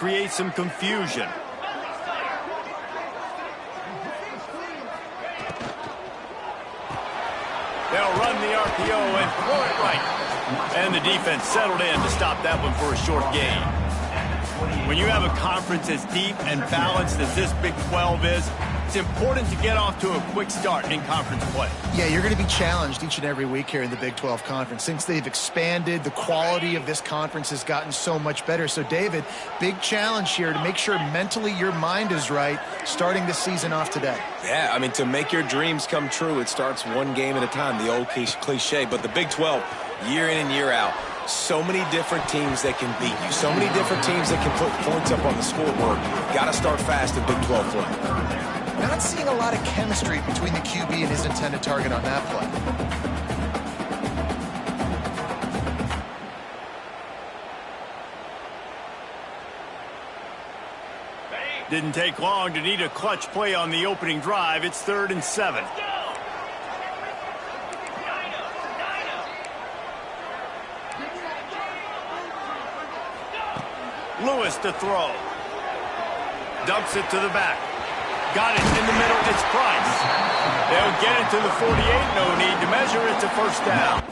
create some confusion. They'll run the RPO and throw it right. And the defense settled in to stop that one for a short gain. When you have a conference as deep and balanced as this Big 12 is, it's important to get off to a quick start in conference play. Yeah, you're going to be challenged each and every week here in the Big 12 Conference. Since they've expanded, the quality of this conference has gotten so much better. So, David, big challenge here to make sure mentally your mind is right starting this season off today. Yeah, I mean, to make your dreams come true, it starts one game at a time, the old cliche. But the Big 12, year in and year out, so many different teams that can beat you, so many different teams that can put points up on the scoreboard. Got to start fast in Big 12 play. Not seeing a lot of chemistry between the QB and his intended target on that play. Didn't take long to need a clutch play on the opening drive. It's 3rd and 7. Lewis to throw. Dumps it to the back. Got it in the middle. It's Price. They'll get it to the 48. No need to measure. It's a first down.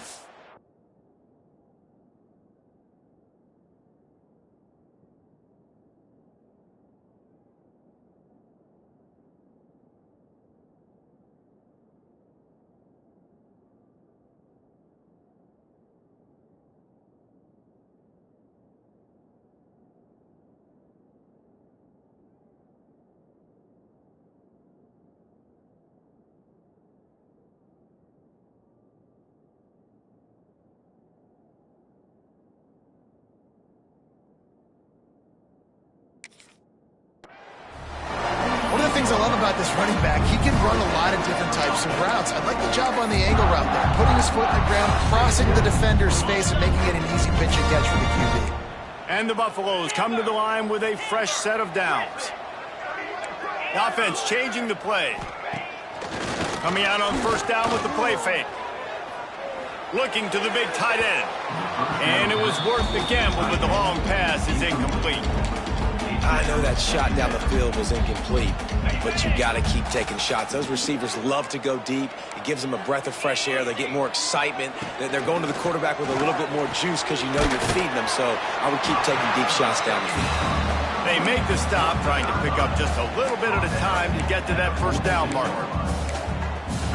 Things I love about this running back, he can run a lot of different types of routes. I like the job on the angle route there, putting his foot in the ground, crossing the defender's face, and making it an easy pitch and catch for the QB. And the Buffaloes come to the line with a fresh set of downs. The offense changing the play. Coming out on first down with the play fake. Looking to the big tight end. And it was worth the gamble, but the long pass is incomplete. I know that shot down the field was incomplete, but you got to keep taking shots. Those receivers love to go deep. It gives them a breath of fresh air. They get more excitement. They're going to the quarterback with a little bit more juice because you know you're feeding them. So I would keep taking deep shots down the field. They make the stop, trying to pick up just a little bit at a time to get to that first down marker.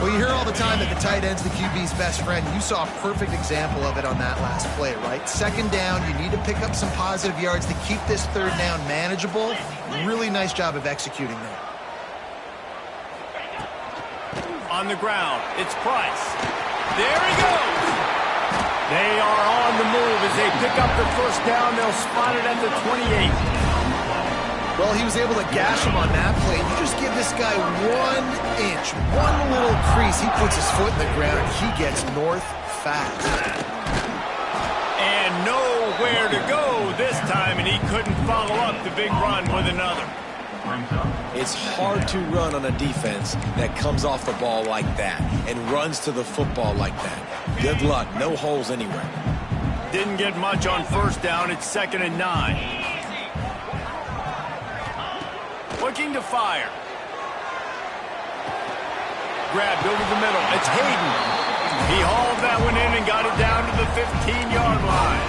Well, you hear all the time that the tight end's the QB's best friend. You saw a perfect example of it on that last play, right? Second down, you need to pick up some positive yards to keep this third down manageable. Really nice job of executing there. On the ground, it's Price. There he goes! They are on the move as they pick up the first down. They'll spot it at the 28. Well, he was able to gash him on that play. You just give this guy 1 inch, one little crease. He puts his foot in the ground, and he gets north fast. And nowhere to go this time, and he couldn't follow up the big run with another. It's hard to run on a defense that comes off the ball like that and runs to the football like that. Good luck. No holes anywhere. Didn't get much on first down. It's 2nd and 9. Looking to fire. Grabbed over the middle. It's Hayden. He hauled that one in and got it down to the 15-yard line.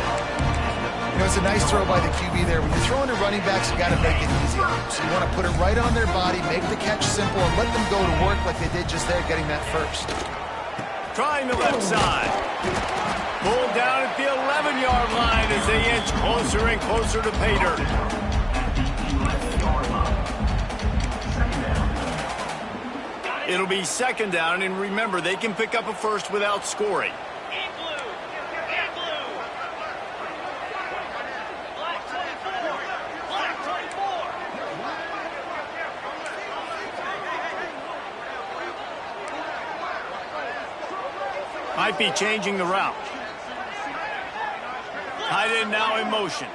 You know, it's a nice throw by the QB there. When you're throwing to running backs, you got to make it easy on them. So you want to put it right on their body, make the catch simple, and let them go to work like they did just there, getting that first. Trying the left side. Pulled down at the 11-yard line as they inch closer and closer to pay dirt. It'll be 2nd down, and remember, they can pick up a first without scoring. Might be changing the route. Tight end now in motion.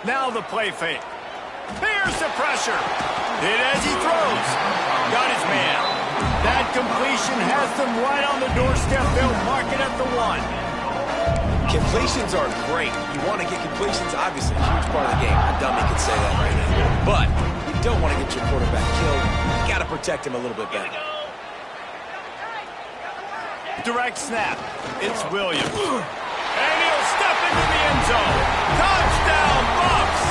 Now the play fake. Here's the pressure. Hit as he throws. Got his man. That completion has them right on the doorstep. They'll mark it at the 1. Completions are great. You want to get completions, obviously, a huge part of the game. A dummy could say that right now. But you don't want to get your quarterback killed. You got to protect him a little bit better. Direct snap. It's Williams. And he'll step into the end zone. Touchdown, Bucs!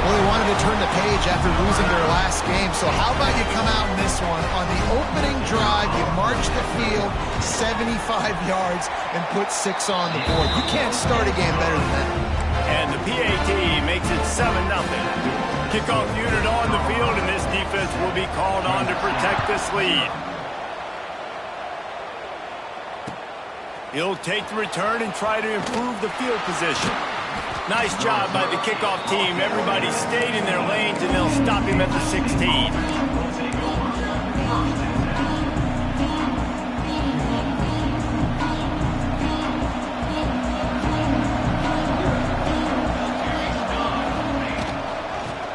Well, they wanted to turn the page after losing their last game, so how about you come out in this one? On the opening drive, you march the field 75 yards and put 6 on the board. You can't start a game better than that. And the PAT makes it 7-0. Kickoff unit on the field, and this defense will be called on to protect this lead. He'll take the return and try to improve the field position. Nice job by the kickoff team. Everybody stayed in their lanes, and they'll stop him at the 16.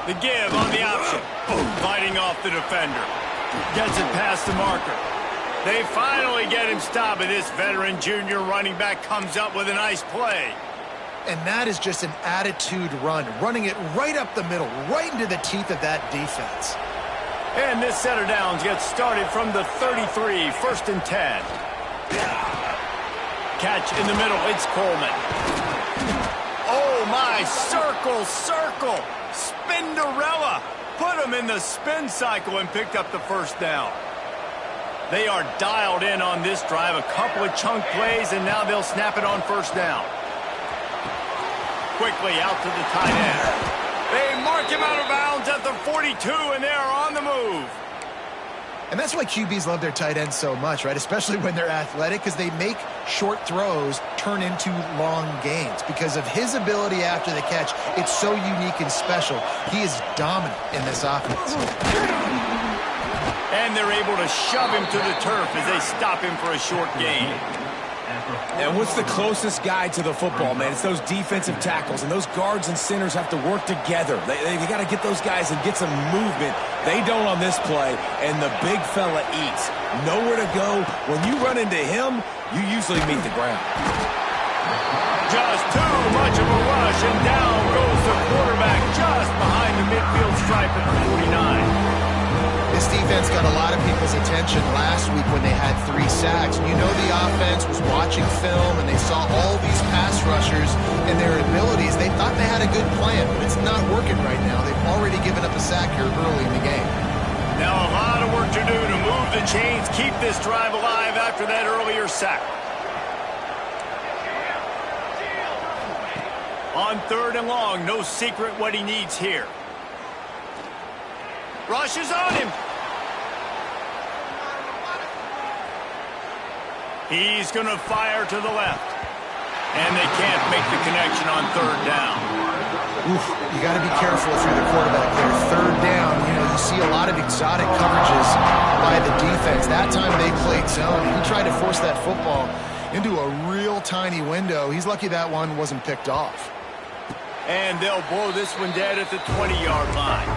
The give on the option. Fighting off the defender. Gets it past the marker. They finally get him stopped, and this veteran junior running back comes up with a nice play. And that is just an attitude run, running it right up the middle, right into the teeth of that defense. And this set of downs gets started from the 33, 1st and 10. Catch in the middle, it's Coleman. Oh my, circle, Spinderella. Put him in the spin cycle and picked up the first down. They are dialed in on this drive, a couple of chunk plays, and now they'll snap it on 1st down. Quickly out to the tight end. They mark him out of bounds at the 42, and they are on the move. And that's why QBs love their tight ends so much, right? Especially when they're athletic, because they make short throws turn into long gains. Because of his ability after the catch, it's so unique and special. He is dominant in this offense. And they're able to shove him to the turf as they stop him for a short gain. And what's the closest guy to the football, man? It's those defensive tackles, and those guards and centers have to work together. They got to get those guys and get some movement. They don't on this play, and the big fella eats. Nowhere to go. When you run into him, you usually meet the ground. Just too much of a rush, and down goes the quarterback just behind the midfield stripe at the 49. This defense got a lot of people's attention last week when they had 3 sacks. You know the offense was watching film, and they saw all these pass rushers and their abilities. They thought they had a good plan, but it's not working right now. They've already given up a sack here early in the game. Now a lot of work to do to move the chains, keep this drive alive after that earlier sack. On 3rd and long, no secret what he needs here. Rush is on him. He's going to fire to the left. And they can't make the connection on 3rd down. Oof, you got to be careful if you're the quarterback there. 3rd down, you see a lot of exotic coverages by the defense. That time they played zone. He tried to force that football into a real tiny window. He's lucky that one wasn't picked off. And they'll blow this one dead at the 20-yard line.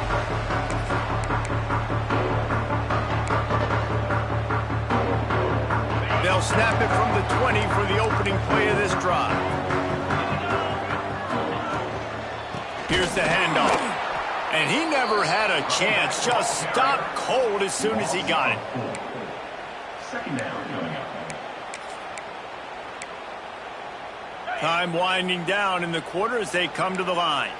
They'll snap it from the 20 for the opening play of this drive. Here's the handoff. And he never had a chance. Just stopped cold as soon as he got it. 2nd down coming up. Time winding down in the quarter as they come to the line.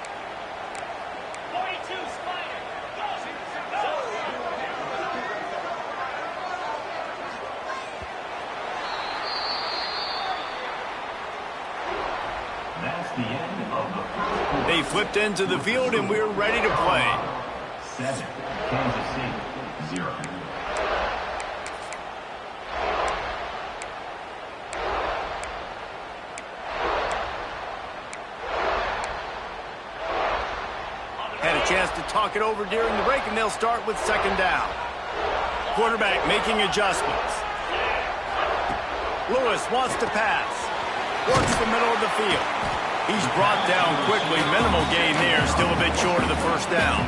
The end of the first. They flipped into the field, and we're ready to play. 7, Kansas City, 0. Had a chance to talk it over during the break, and they'll start with 2nd down. Quarterback making adjustments. Lewis wants to pass. Works the middle of the field. He's brought down quickly. Minimal gain there. Still a bit short of the 1st down.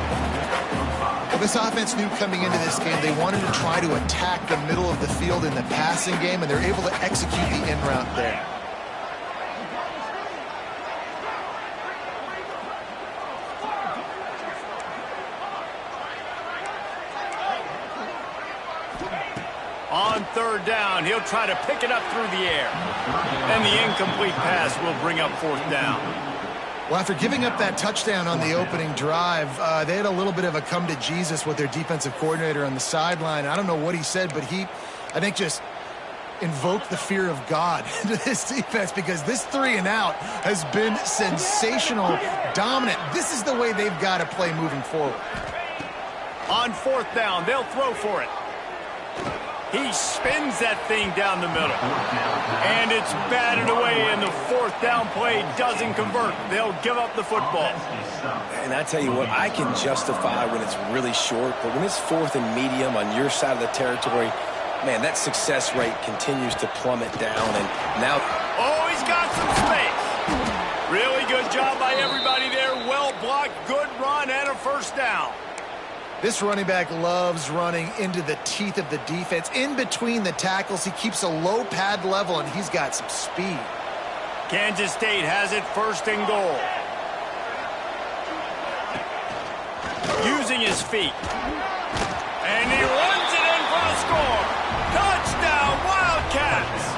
Well, this offense knew coming into this game they wanted to try to attack the middle of the field in the passing game, and they're able to execute the in route there. on third down. He'll try to pick it up through the air. And the incomplete pass will bring up fourth down. Well, after giving up that touchdown on the opening drive, they had a little bit of a come to Jesus with their defensive coordinator on the sideline. I don't know what he said, but I think, just invoked the fear of God into this defense, because this 3 and out has been sensational, dominant. This is the way they've got to play moving forward. On fourth down, they'll throw for it. He spins that thing down the middle. And it's batted away, and the fourth down play doesn't convert. They'll give up the football. And I tell you what, I can justify when it's really short, but when it's fourth and medium on your side of the territory, man, that success rate continues to plummet down. And now... Oh, he's got some space. Really good job by everybody there. Well blocked, good run, and a first down. This running back loves running into the teeth of the defense. In between the tackles, he keeps a low pad level, and he's got some speed. Kansas State has it first and goal. Using his feet. And he runs it in for a score. Touchdown, Wildcats!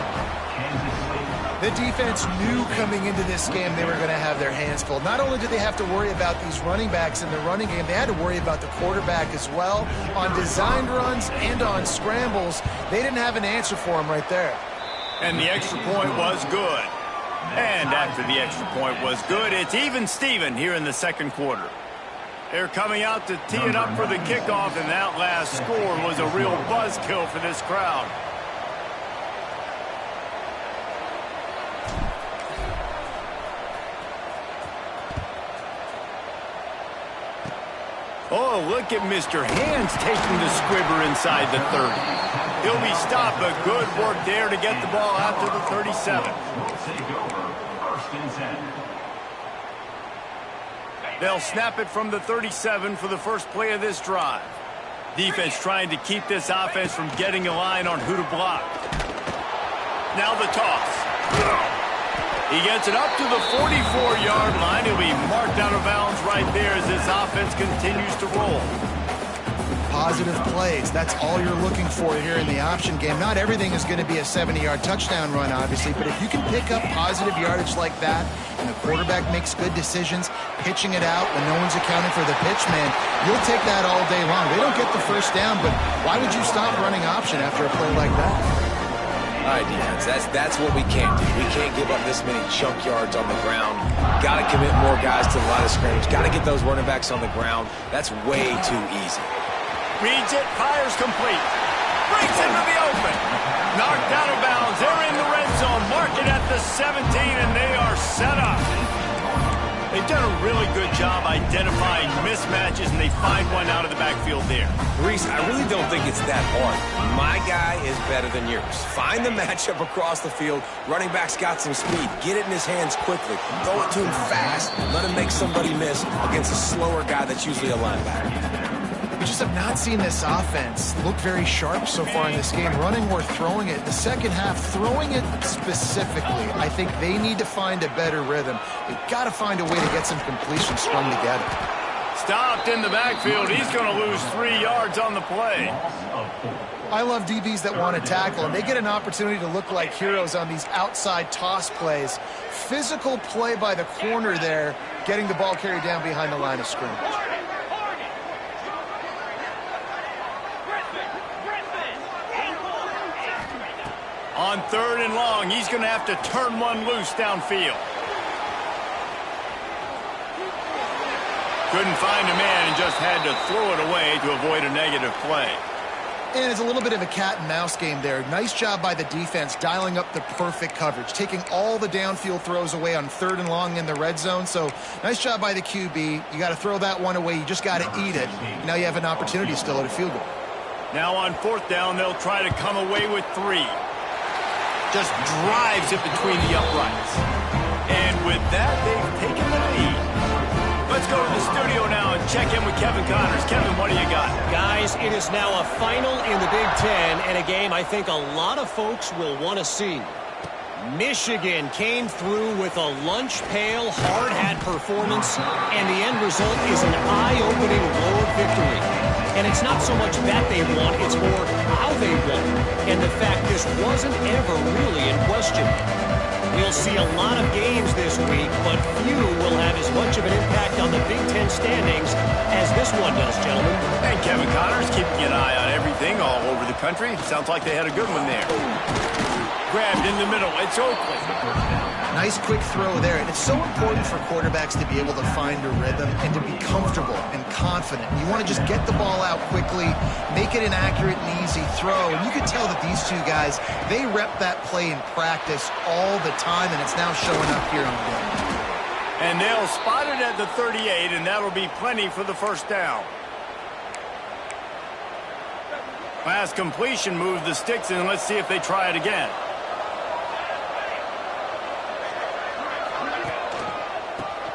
The defense knew coming into this game they were going to have their hands full. Not only did they have to worry about these running backs in the running game, they had to worry about the quarterback as well. On designed runs and on scrambles, they didn't have an answer for him right there. And the extra point was good. And after the extra point was good, it's even Steven here in the second quarter. They're coming out to tee it up for the kickoff, and that last score was a real buzzkill for this crowd. Oh, look at Mr. Hands taking the squibber inside the 30. He'll be stopped, but good work there to get the ball out to the 37. They'll snap it from the 37 for the first play of this drive. Defense trying to keep this offense from getting a line on who to block. Now the toss. He gets it up to the 44-yard line. He'll be marked out of bounds right there as this offense continues to roll. Positive plays. That's all you're looking for here in the option game. Not everything is going to be a 70-yard touchdown run, obviously, but if you can pick up positive yardage like that and the quarterback makes good decisions, pitching it out when no one's accounting for the pitch, man, you'll take that all day long. They don't get the first down, but why would you stop running option after a play like that? All right, defense, that's what we can't do. We can't give up this many chunk yards on the ground. Got to commit more guys to the line of scrimmage. Got to get those running backs on the ground. That's way too easy. Reads it, fires complete. Breaks into the open. Knocked out of bounds. They're in the red zone. Mark it at the 17, and they are set up. They've done a really good job identifying mismatches, and they find one out of the backfield there. Reese, I really don't think it's that hard. My guy is better than yours. Find the matchup across the field. Running back's got some speed. Get it in his hands quickly. Throw it to him fast. Let him make somebody miss against a slower guy that's usually a linebacker. We just have not seen this offense look very sharp so far in this game, running or throwing it. The second half, throwing it specifically, I think they need to find a better rhythm. They've got to find a way to get some completions strung together. Stopped in the backfield. He's going to lose 3 yards on the play. I love DBs that want to tackle, and they get an opportunity to look like heroes on these outside toss plays. Physical play by the corner there, getting the ball carried down behind the line of scrimmage. On third and long, he's going to have to turn one loose downfield. Couldn't find a man and just had to throw it away to avoid a negative play. And it's a little bit of a cat and mouse game there. Nice job by the defense dialing up the perfect coverage, taking all the downfield throws away on third and long in the red zone. So nice job by the QB. You got to throw that one away. You just got to eat it. Now you have an opportunity still at a field goal. Now on fourth down, they'll try to come away with 3. Just drives it between the uprights. And with that, they've taken the lead. Let's go to the studio now and check in with Kevin Connors. Kevin, what do you got? Guys, it is now a final in the Big Ten and a game I think a lot of folks will want to see. Michigan came through with a lunch pail, hard hat performance, and the end result is an eye-opening road victory. And it's not so much that they won, it's more how they won. And the fact this wasn't ever really in question. We'll see a lot of games this week, but few will have as much of an impact on the Big Ten standings as this one does, gentlemen. And Kevin Connors keeping an eye on everything all over the country. Sounds like they had a good one there. Grabbed in the middle. It's Oakley. Nice quick throw there. And it's so important for quarterbacks to be able to find a rhythm and to be comfortable and confident. You want to just get the ball out quickly, make it an accurate and easy throw. And you can tell that these two guys, they rep that play in practice all the time, and it's now showing up here on the game. And they'll spot it at the 38, and that'll be plenty for the first down. Last completion moved the sticks, and let's see if they try it again.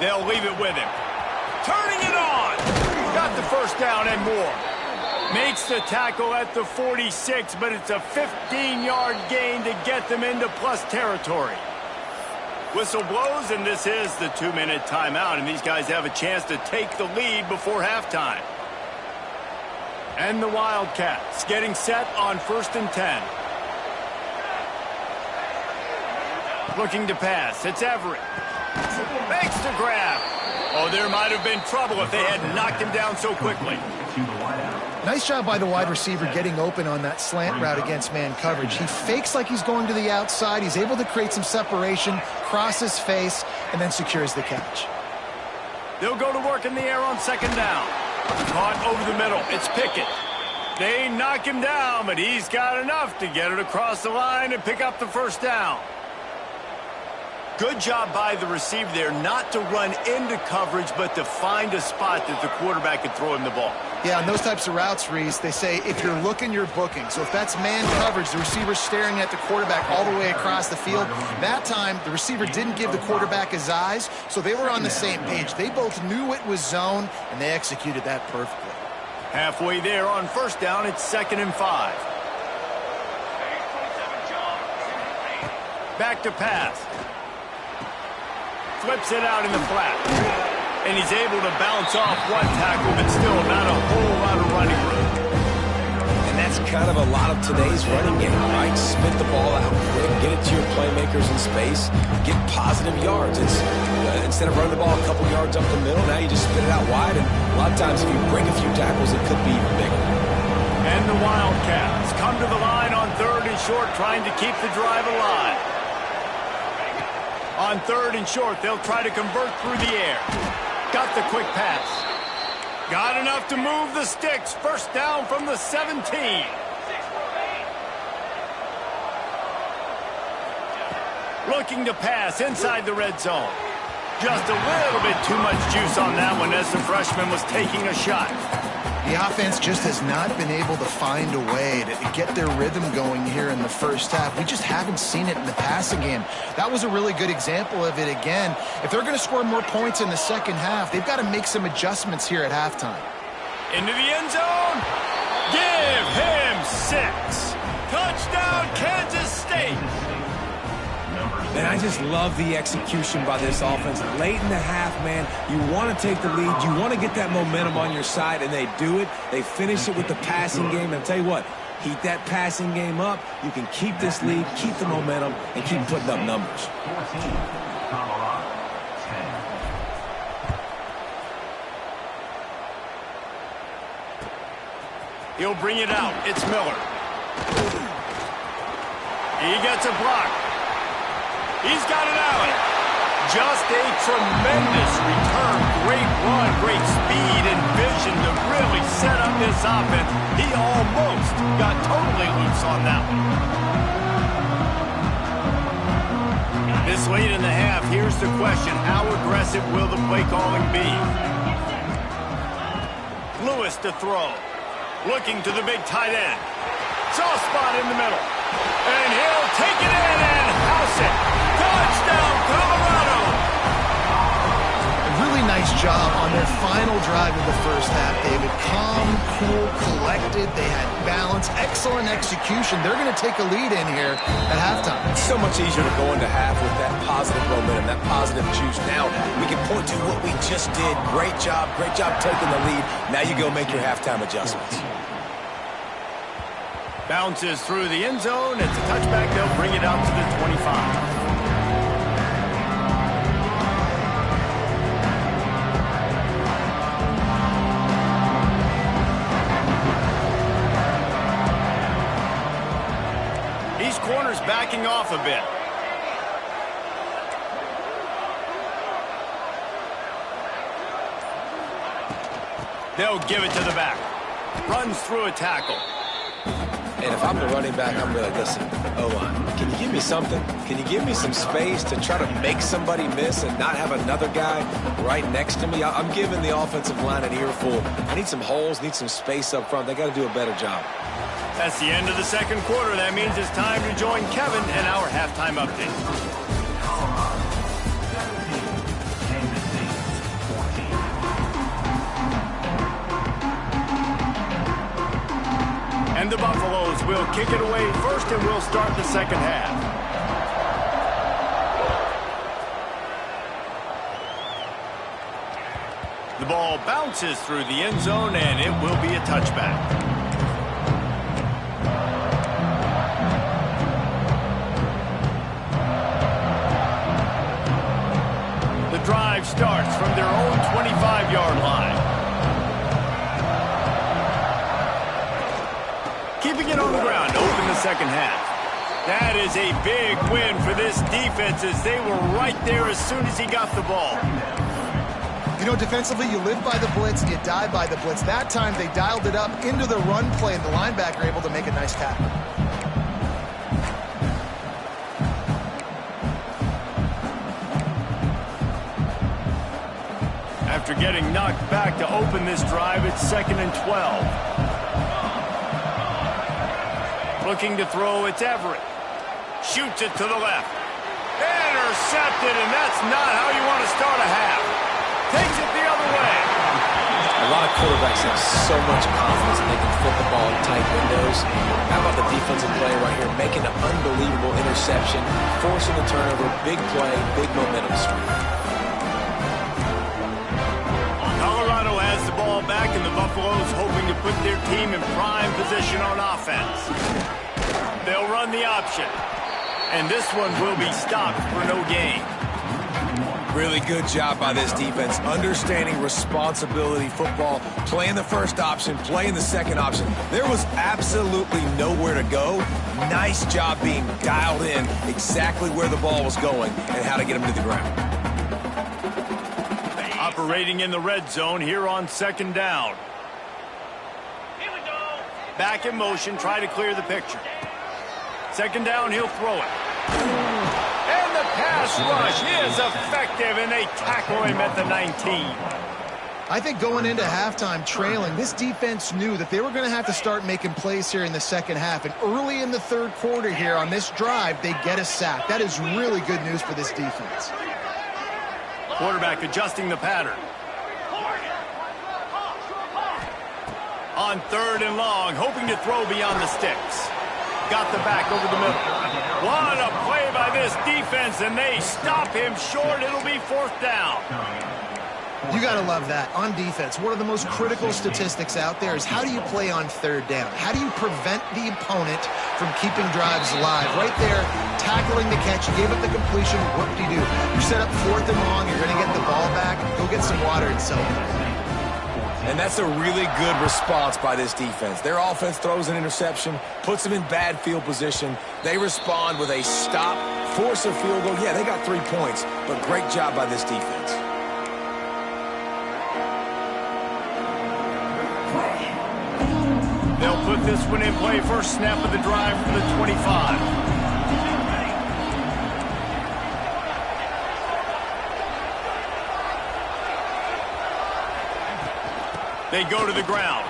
They'll leave it with him. Turning it on. Got the first down and more. Makes the tackle at the 46, but it's a 15-yard gain to get them into plus territory. Whistle blows, and this is the 2-minute timeout, and these guys have a chance to take the lead before halftime. And the Wildcats getting set on 1st and 10. Looking to pass. It's Everett. Makes the grab. Oh, there might have been trouble if they had knocked him down so quickly. Nice job by the wide receiver getting open on that slant route against man coverage. He fakes like he's going to the outside. He's able to create some separation, cross his face, and then secures the catch. They'll go to work in the air on 2nd down. Caught over the middle. It's Pickett. They knock him down, but he's got enough to get it across the line and pick up the first down. Good job by the receiver there not to run into coverage, but to find a spot that the quarterback could throw him the ball. Yeah, on those types of routes, Reese, they say if you're looking, you're booking. So if that's man coverage, the receiver's staring at the quarterback all the way across the field. That time, the receiver didn't give the quarterback his eyes, so they were on the same page. They both knew it was zone, and they executed that perfectly. Halfway there on 1st down, it's 2nd and 5. Back to pass. Flips it out in the flat. And he's able to bounce off one tackle, but still not a whole lot of running room. And that's kind of a lot of today's running game, right? Spit the ball out quick, get it to your playmakers in space, get positive yards. It's instead of running the ball a couple yards up the middle, now you just spit it out wide. And a lot of times if you break a few tackles, it could be even bigger. And the Wildcats come to the line on 3rd and short, trying to keep the drive alive. On 3rd and short, they'll try to convert through the air. Got the quick pass. Got enough to move the sticks. First down from the 17. Looking to pass inside the red zone. Just a little bit too much juice on that one as the freshman was taking a shot. The offense just has not been able to find a way to get their rhythm going here in the first half. We just haven't seen it in the passing game. That was a really good example of it again. If they're going to score more points in the second half, they've got to make some adjustments here at halftime. Into the end zone. Give him 6. Touchdown, Kansas State. Man, I just love the execution by this offense. Late in the half, man, you want to take the lead. You want to get that momentum on your side, and they do it. They finish it with the passing game. And I'll tell you what, heat that passing game up. You can keep this lead, keep the momentum, and keep putting up numbers. 14, Colorado, 10. He'll bring it out. It's Miller. He gets a block. He's got it out. Just a tremendous return. Great run, great speed and vision to really set up this offense. He almost got totally loose on that one. This late in the half, here's the question. How aggressive will the play calling be? Lewis to throw. Looking to the big tight end. Soft spot in the middle. And he'll take it in and house it. Touchdown, Colorado! A really nice job on their final final drive of the first half, David. Calm, cool, collected. They had balance, excellent execution. They're going to take a lead in here at halftime. It's so much easier to go into half with that positive momentum, that positive juice. Now we can point to what we just did. Great job taking the lead. Now you go make your halftime adjustments. Bounces through the end zone. It's a touchback. They'll bring it out to the 25. Corners backing off a bit. They'll give it to the back. Runs through a tackle. And if I'm the running back, I'm really, listen, O-line, can you give me something? Can you give me some space to try to make somebody miss and not have another guy right next to me? I'm giving the offensive line an earful. I need some holes, need some space up front. They got to do a better job. That's the end of the second quarter. That means it's time to join Kevin and our halftime update. And the Buffaloes will kick it away first, and we'll start the second half. The ball bounces through the end zone, and it will be a touchback. Drive starts from their own 25-yard line. Keeping it on the ground, open the second half. That is a big win for this defense as they were right there as soon as he got the ball. You know, defensively, you live by the blitz and you die by the blitz. That time, they dialed it up into the run play, and the linebacker able to make a nice tackle. After getting knocked back to open this drive, it's 2nd and 12. Looking to throw, it's Everett. Shoots it to the left. Intercepted, and that's not how you want to start a half. Takes it the other way. A lot of quarterbacks have so much confidence that they can fit the ball in tight windows. How about the defensive player right here making an unbelievable interception, forcing the turnover, big play, big momentum streak. Back, and the Buffaloes hoping to put their team in prime position on offense. They'll run the option, and this one will be stopped for no gain. Really good job by this defense, understanding responsibility football, playing the first option, playing the second option. There was absolutely nowhere to go. Nice job being dialed in exactly where the ball was going and how to get him to the ground. Operating in the red zone here on 2nd down. Here we go. Back in motion, try to clear the picture. 2nd down, he'll throw it. And the pass rush is effective, and they tackle him at the 19. I think going into halftime trailing, this defense knew that they were going to have to start making plays here in the second half. And early in the third quarter here on this drive, they get a sack. That is really good news for this defense. Quarterback adjusting the pattern. On 3rd and long, hoping to throw beyond the sticks. Got the back over the middle. What a play by this defense, and they stop him short. It'll be 4th down. You got to love that. On defense, one of the most critical statistics out there is how do you play on 3rd down? How do you prevent the opponent from keeping drives alive? Right there, tackling the catch, you gave up the completion, what do? You set up 4th and long, you're going to get the ball back, go get some water and celebrate. And that's a really good response by this defense. Their offense throws an interception, puts them in bad field position. They respond with a stop, force a field goal. Yeah, they got 3 points, but great job by this defense. They'll put this one in play. First snap of the drive for the 25. They go to the ground.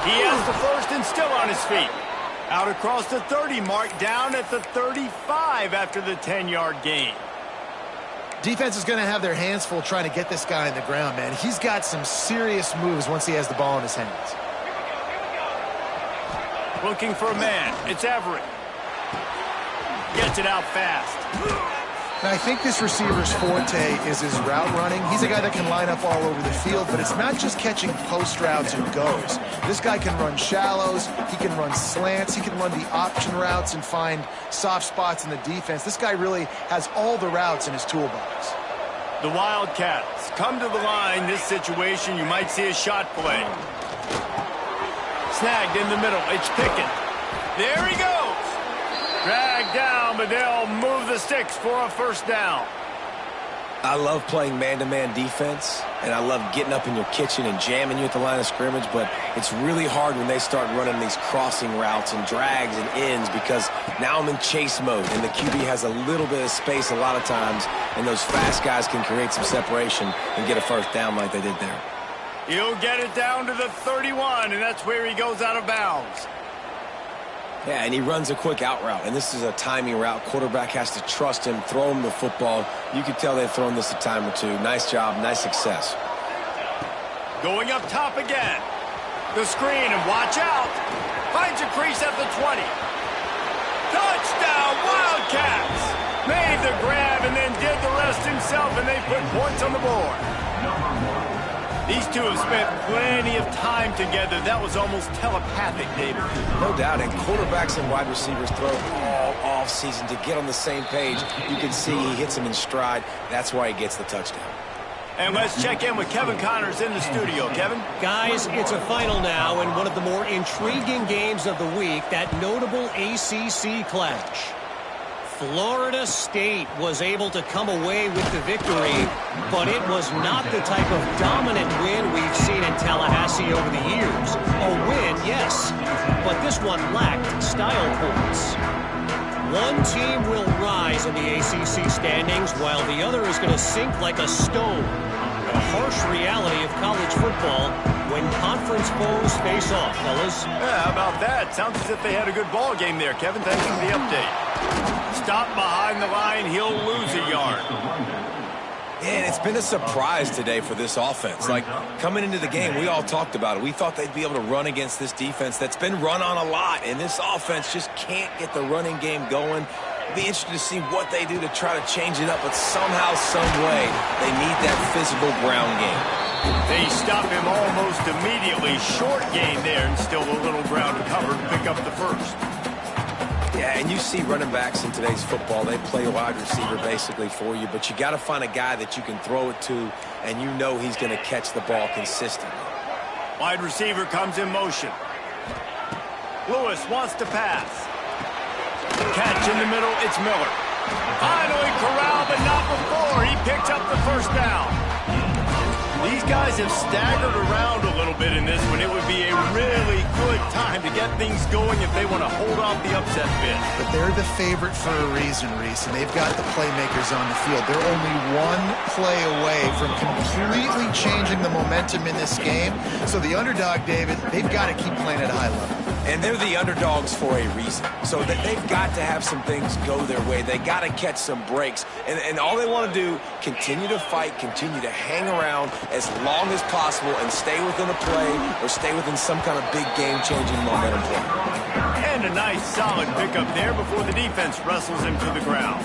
He has the first and still on his feet. Out across the 30 mark, down at the 35 after the 10-yard gain. Defense is going to have their hands full trying to get this guy on the ground, man. He's got some serious moves once he has the ball in his hands. Looking for a man. It's Everett. Gets it out fast. Now, I think this receiver's forte is his route running. He's a guy that can line up all over the field, but it's not just catching post routes and goes. This guy can run shallows, he can run slants, he can run the option routes and find soft spots in the defense. This guy really has all the routes in his toolbox. The Wildcats come to the line. This situation, you might see a shot play. Snagged in the middle. It's Pickett. There he goes. Dragged down, but they'll move the sticks for a first down. I love playing man-to-man defense, and I love getting up in your kitchen and jamming you at the line of scrimmage, but it's really hard when they start running these crossing routes and drags and ends because now I'm in chase mode, and the QB has a little bit of space a lot of times, and those fast guys can create some separation and get a first down like they did there. He'll get it down to the 31, and that's where he goes out of bounds. Yeah, and he runs a quick out route, and this is a timing route. Quarterback has to trust him, throw him the football. You can tell they've thrown this a time or two. Nice job, nice success. Going up top again. The screen, and watch out. Finds a crease at the 20. Touchdown, Wildcats! Made the grab and then did the rest himself, and they put points on the board. These two have spent plenty of time together. That was almost telepathic, David. No doubt, and quarterbacks and wide receivers throw all offseason to get on the same page. You can see he hits him in stride. That's why he gets the touchdown. And let's check in with Kevin Connors in the studio. Kevin? Guys, it's a final now in one of the more intriguing games of the week, that notable ACC clash. Florida State was able to come away with the victory, but it was not the type of dominant win we've seen in Tallahassee over the years. A win, yes, but this one lacked style points. One team will rise in the ACC standings while the other is going to sink like a stone. The harsh reality of college football when conference foes face off, fellas. Yeah, how about that? Sounds as if they had a good ball game there, Kevin. Thanks for the update. Stop behind the line, he'll lose a yard. And it's been a surprise today for this offense. Like, coming into the game, we all talked about it. We thought they'd be able to run against this defense that's been run on a lot, and this offense just can't get the running game going. It'll be interesting to see what they do to try to change it up, but somehow, some way, they need that physical ground game. They stop him almost immediately. Short gain there, and still a little ground covered to pick up the first. Yeah, and you see running backs in today's football, they play a wide receiver basically for you, but you got to find a guy that you can throw it to, and you know he's going to catch the ball consistently. Wide receiver comes in motion. Lewis wants to pass. Catch in the middle, it's Miller. Finally corralled, but not before. He picks up the first down. These guys have staggered around a little bit in this one. It would be a really good time to get things going if they want to hold off the upset bid. But they're the favorite for a reason, Reese, and they've got the playmakers on the field. They're only one play away from completely changing the momentum in this game. So the underdog, David, they've got to keep playing at a high level. And they're the underdogs for a reason. So that they've got to have some things go their way. They got to catch some breaks. And all they want to do, continue to fight, continue to hang around as long as possible and stay within a play or stay within some kind of big game-changing momentum play. And a nice solid pickup there before the defense wrestles him to the ground.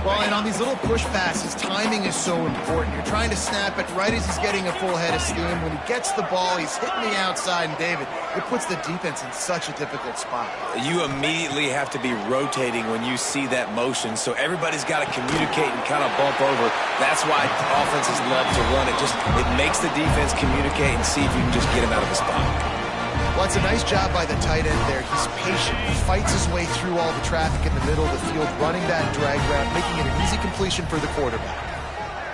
Well, and on these little push passes, timing is so important. You're trying to snap it right as he's getting a full head of steam. When he gets the ball, he's hitting the outside, and David, it puts the defense in such a difficult spot. You immediately have to be rotating when you see that motion, so everybody's got to communicate and kind of bump over. That's why offenses love to run it. It makes the defense communicate and see if you can just get him out of the spot. Well, it's a nice job by the tight end there. He's patient. He fights his way through all the traffic in the middle of the field, running that drag route, making it an easy completion for the quarterback.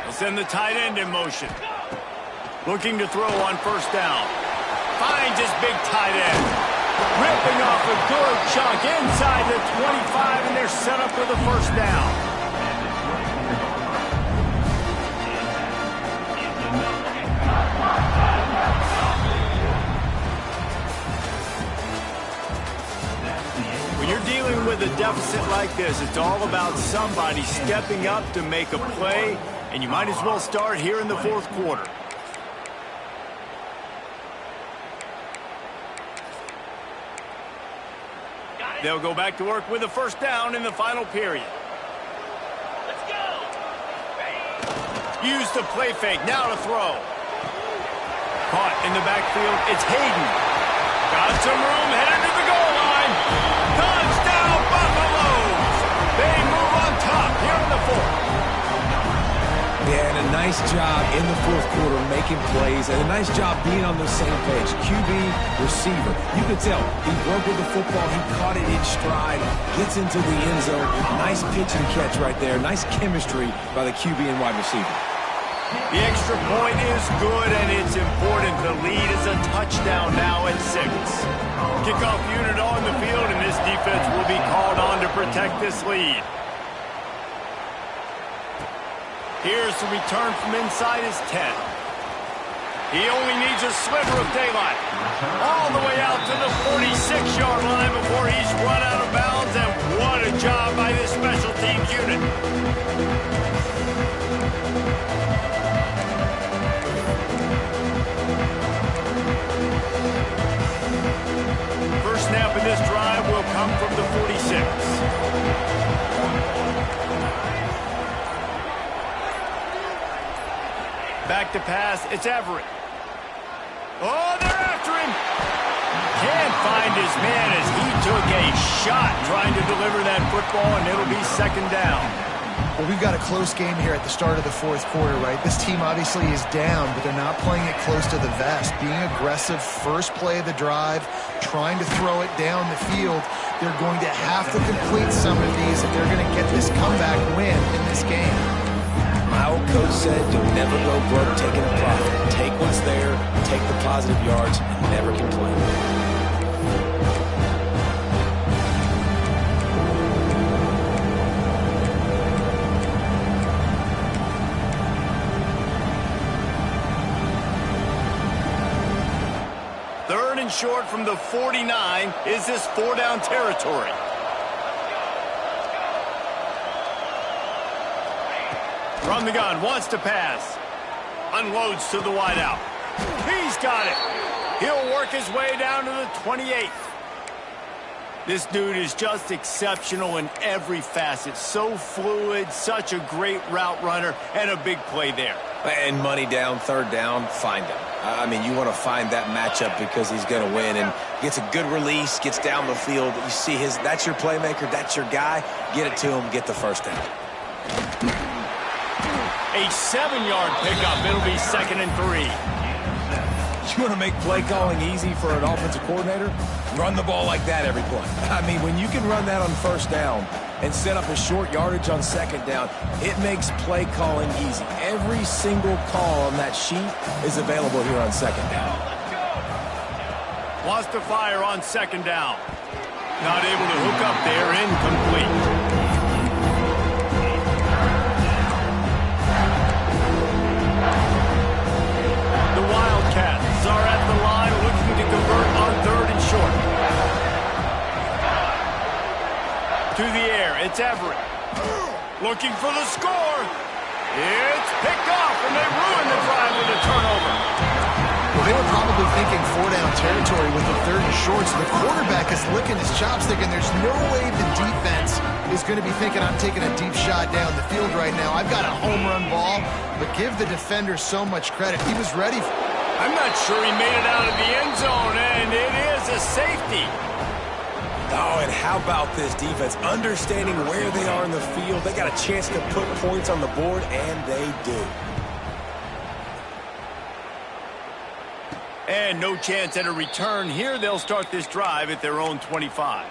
They'll send the tight end in motion. Looking to throw on first down. Finds his big tight end. Ripping off a good chunk inside the 25, and they're set up for the first down. When you're dealing with with a deficit like this, it's all about somebody stepping up to make a play, and you might as well start here in the fourth quarter. They'll go back to work with a first down in the final period. Let's go. Use the play fake, now to throw. Caught in the backfield, it's Hayden. Got some room, headed to the goal line. Touchdown, Buffaloes! They move on top here in the fourth. Yeah, and a nice job in the fourth quarter making plays, and a nice job being on the same page. QB, receiver. You could tell he broke with the football. He caught it in stride, gets into the end zone. Nice pitch and catch right there. Nice chemistry by the QB and wide receiver. The extra point is good, and it's important. The lead is a touchdown now at 6. Kickoff unit on the field, and this defense will be called on to protect this lead. Here's the return from inside his 10. He only needs a sliver of daylight. All the way out to the 46-yard line before he's run out of bounds, and what a job by this special teams unit. First snap in this drive will come from the 46. Back to pass, it's Everett. Oh, they're after him. Can't find his man as he took a shot trying to deliver that football, and it'll be second down. Well, we've got a close game here at the start of the fourth quarter, right? This team obviously is down, but they're not playing it close to the vest. Being aggressive, first play of the drive, trying to throw it down the field. They're going to have to complete some of these if they're going to get this comeback win in this game. My old coach said, you'll never go broke taking a profit. Take what's there, take the positive yards, and never complain. Third and short from the 49. Is this 4-down territory? From the gun, wants to pass. Unloads to the wideout. He's got it. He'll work his way down to the 28th. This dude is just exceptional in every facet. So fluid, such a great route runner, and a big play there. And money down, third down, find him. I mean, you want to find that matchup because he's going to win, and gets a good release, gets down the field. You see that's your playmaker, that's your guy. Get it to him, get the first down. A 7-yard pickup. It'll be 2nd and 3. You want to make play calling easy for an offensive coordinator? Run the ball like that every play. I mean, when you can run that on first down and set up a short yardage on second down, it makes play calling easy. Every single call on that sheet is available here on second down. Wants to fire on second down. Not able to hook up there. Incomplete. Wildcats are at the line looking to convert on 3rd and short. To the air, it's Everett. Looking for the score. It's picked off, and they ruin the drive with a turnover. Well, they were probably thinking 4-down territory with the 3rd and short, so the quarterback is licking his chops thinking there's no way the defense is going to be thinking I'm taking a deep shot down the field right now. I've got a home run ball, but give the defender so much credit. He was ready. I'm not sure he made it out of the end zone, and it is a safety. Oh, and how about this defense? Understanding where they are in the field. They got a chance to put points on the board, and they do. And no chance at a return here. They'll start this drive at their own 25.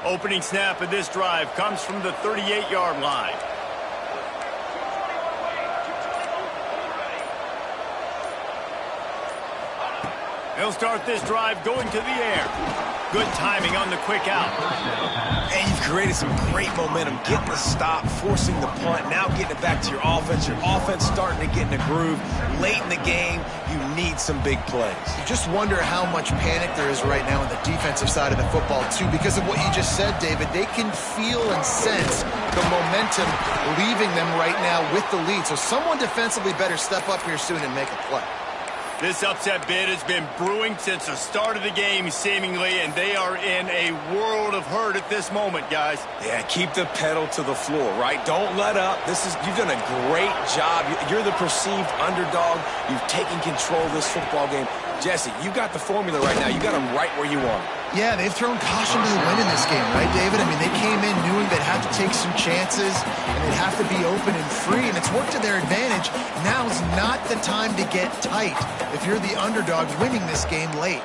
Opening snap of this drive comes from the 38-yard line. He'll start this drive going to the air. Good timing on the quick out. And you've created some great momentum, getting the stop, forcing the punt, now getting it back to your offense. Your offense starting to get in a groove. Late in the game, you need some big plays. You just wonder how much panic there is right now on the defensive side of the football, too, because of what you just said, David. They can feel and sense the momentum leaving them right now with the lead. So someone defensively better step up here soon and make a play. This upset bid has been brewing since the start of the game, seemingly, and they are in a world of hurt at this moment, guys. Yeah, keep the pedal to the floor, right? Don't let up. You've done a great job. You're the perceived underdog. You've taken control of this football game. Jesse, you got the formula right now. You got them right where you want them. Yeah, they've thrown caution to the wind in this game, right, David? I mean, they came in knowing they'd have to take some chances, and they'd have to be open and free, and it's worked to their advantage. Now's not the time to get tight if you're the underdog winning this game late.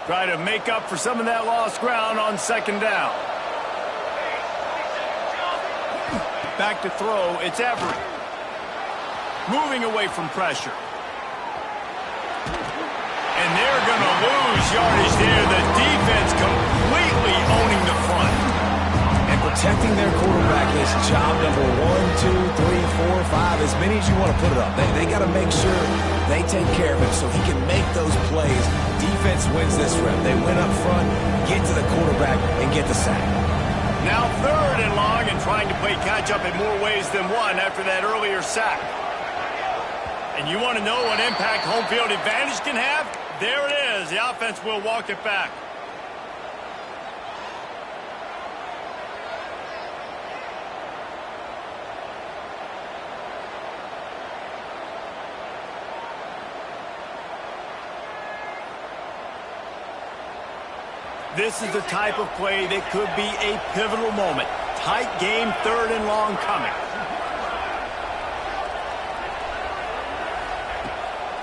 Try to make up for some of that lost ground on second down. Back to throw, it's Everett. Moving away from pressure. And they're going to lose yardage there. The defense completely owning the front. And protecting their quarterback is job number 1, 2, 3, 4, 5, as many as you want to put it up. They got to make sure they take care of him so he can make those plays. Defense wins this rep. They win up front, get to the quarterback, and get the sack. Now 3rd and long and trying to play catch-up in more ways than one after that earlier sack. And you want to know what impact home field advantage can have? There it is. The offense will walk it back. This is the type of play that could be a pivotal moment. Tight game, 3rd and long coming.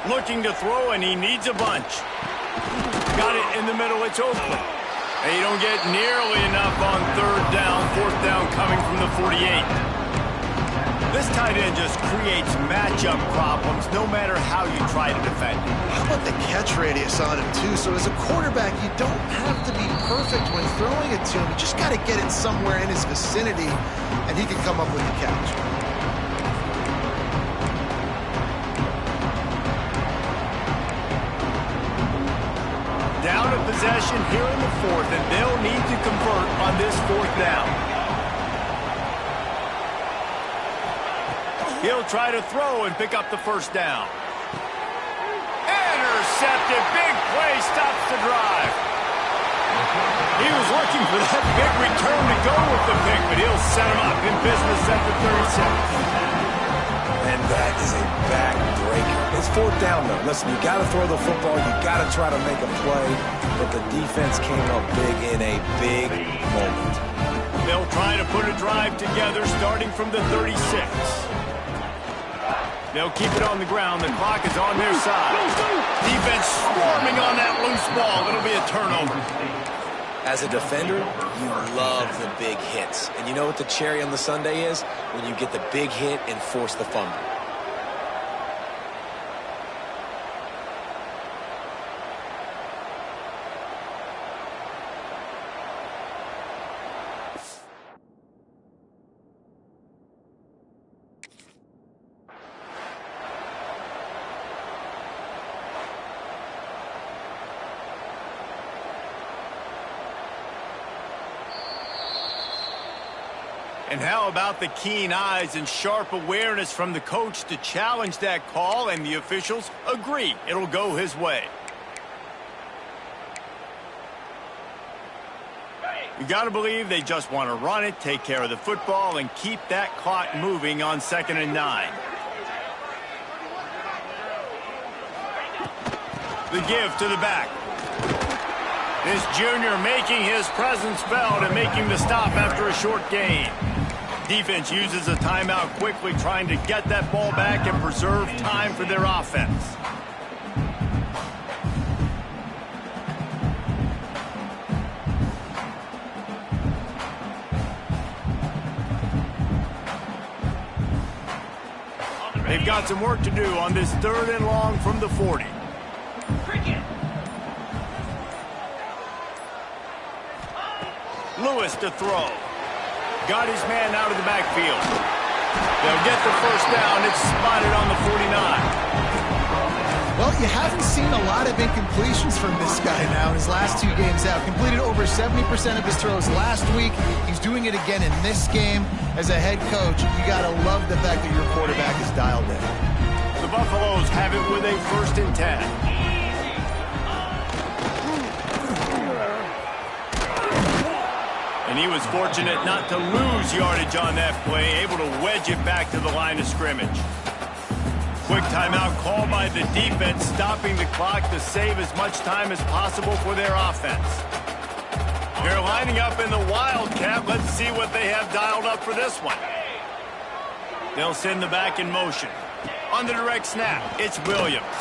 Looking to throw, and he needs a bunch. Got it in the middle, it's open. They don't get nearly enough on 3rd down, 4th down coming from the 48. This tight end just creates matchup problems no matter how you try to defend it. How about the catch radius on him, too? So as a quarterback, you don't have to be perfect when throwing it to him. You just got to get it somewhere in his vicinity, and he can come up with the catch. Down to possession here in the 4th, and they'll need to convert on this 4th down. He'll try to throw and pick up the 1st down. Intercepted. Big play stops the drive. He was looking for that big return to go with the pick, but he'll set him up in business at the 36. And that is a backbreaker. It's 4th down, though. Listen, you got to throw the football. You got to try to make a play. But the defense came up big in a big moment. They'll try to put a drive together starting from the 36. They'll keep it on the ground. The clock is on their side. Defense swarming on that loose ball. It'll be a turnover. As a defender, you love the big hits. And you know what the cherry on the sundae is? When you get the big hit and force the fumble. And how about the keen eyes and sharp awareness from the coach to challenge that call, and the officials agree it'll go his way. You got to believe they just want to run it, take care of the football, and keep that clock moving on 2nd and 9. The give to the back. This junior making his presence felt and making the stop after a short gain. Defense uses a timeout quickly, trying to get that ball back and preserve time for their offense. They've got some work to do on this 3rd and long from the 40. Cricket. Lewis to throw. Got his man out of the backfield. They'll get the first down. It's spotted on the 49. Well, you haven't seen a lot of incompletions from this guy now in his last 2 games out. Completed over 70% of his throws last week. He's doing it again in this game. As a head coach, you got to love the fact that your quarterback is dialed in. The Buffaloes have it with a 1st and 10. And he was fortunate not to lose yardage on that play, able to wedge it back to the line of scrimmage. Quick timeout called by the defense, stopping the clock to save as much time as possible for their offense. They're lining up in the Wildcat. Let's see what they have dialed up for this one. They'll send the back in motion. On the direct snap, it's Williams.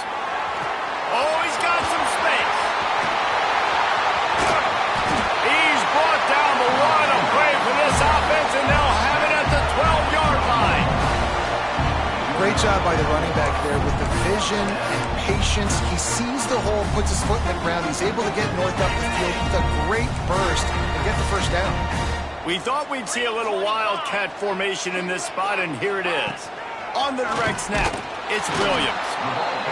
Oh, he's got some space. He's brought down the one of play for this offense, and they'll have it at the 12-yard line. Great job by the running back there with the vision and patience. He sees the hole, puts his foot in the ground. He's able to get north up the field with a great burst and get the first down. We thought we'd see a little Wildcat formation in this spot, and here it is. On the direct snap, it's Williams.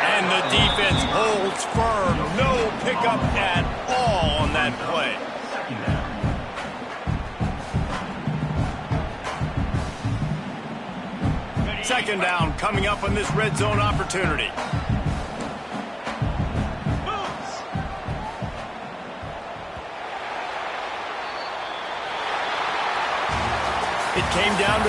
And the defense holds firm. No pickup at all on that play. Second down coming up on this red zone opportunity. It came down to the